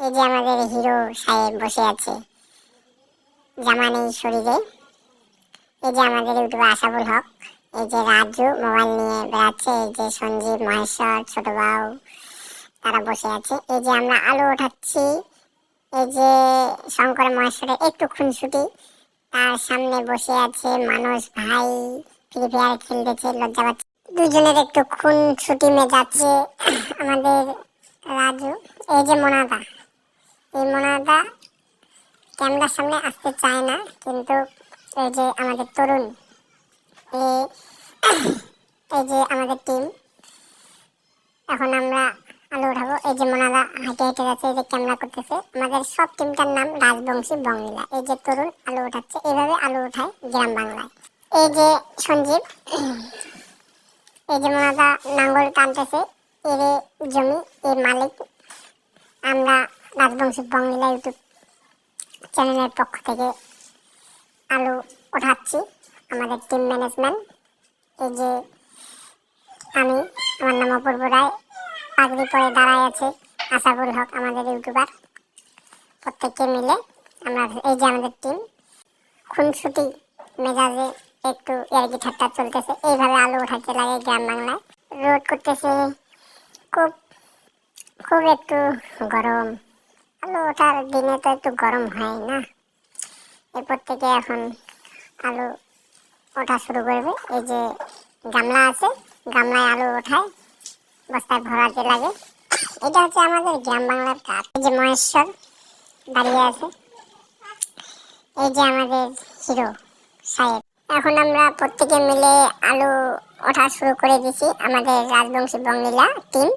এই যে আমাদের হিরো সাহেব বসে আছে, জামা নেই শরীরে। এই যে আমাদের ইউটিউবার আশাবুল হক, এই যে রাজু মোবাইল নিয়ে বেড়াচ্ছে, এই যে সঞ্জীব, মহেশ্বর, ছোট বাউ তারা বসে আছে। এই যে আমরা আলু ওঠাচ্ছি, এই যে শঙ্কর মহেশ্বরের একটু খুনসুটি, তার সামনে বসে আছে মানুষ ভাই, ফ্রি ফায়ার খেলতেছে, লজ্জা পাচ্ছে। দুজনের একটু খুনসুটি মেজাচ্ছে। আমাদের রাজু, এই যে মোনাদা, এই মোনাদা ক্যামেরার সামনে আসতে চায় না, কিন্তু এই যে আমাদের তরুণ, এই যে আমাদের টিম, এখন আমরা আলু উঠাবো। এই যে মোনাদা হাঁটে হেঁটে যাচ্ছে, এই যে ক্যামেরা করতেছে। আমাদের সব টিমটার নাম রাজবংশী বঙ্গিলা। এই যে তরুণ আলু উঠাচ্ছে, এইভাবে আলু উঠায় গ্রাম বাংলায়। এই যে সঞ্জীব, এই যে মোনাদা নাঙ্গল টানতেছে, এর জমি এর মালিক। আমরা রাজবংশী বঙ্গিলা ইউটিউব চ্যানেলের পক্ষ থেকে আলু ওঠাচ্ছি, আমাদের টিম ম্যানেজমেন্ট। এই যে আমি, আমার নাম অপূর্ব রায়, পাগড়ি পরে দাঁড়ায় আছে আশাবুল হক আমাদের ইউটিউবার। প্রত্যেককে মিলে আমরা, এই যে আমাদের টিম, খুনসুটি মেজাজে একটু ইয়ার্কি ঠাট্টা চলতেছে। এইভাবে আলু উঠাতে লাগে গ্রাম বাংলায়। রোদ করতেছে, খুব খুব একটু গরম। আলু ওঠার দিনে তো একটু গরম হয় না। এরপর থেকে এখন আলু ওঠা শুরু করবে। এই যে গামলা আছে, গামলায় আলু ওঠায়, বস্তায় ভরাতে লাগে। এটা হচ্ছে আমাদের গ্রাম বাংলার কাজ। এই যে মহেশ্বর দাঁড়িয়ে আছে, এই যে আমাদের হিরো সাহেব। এখন আমরা প্রত্যেকে মিলে আলু ওঠা শুরু করে দিছি, আমাদের রাজবংশী বঙ্গিলা টিম।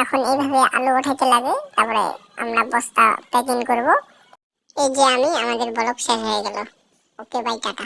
এখন এইভাবে আলু ওঠাইতে লাগে, তারপরে আমরা বস্তা প্যাকিং করব। এই যে আমি, আমাদের ব্লগ শেষ হয়ে গেল। Okay bye, tata.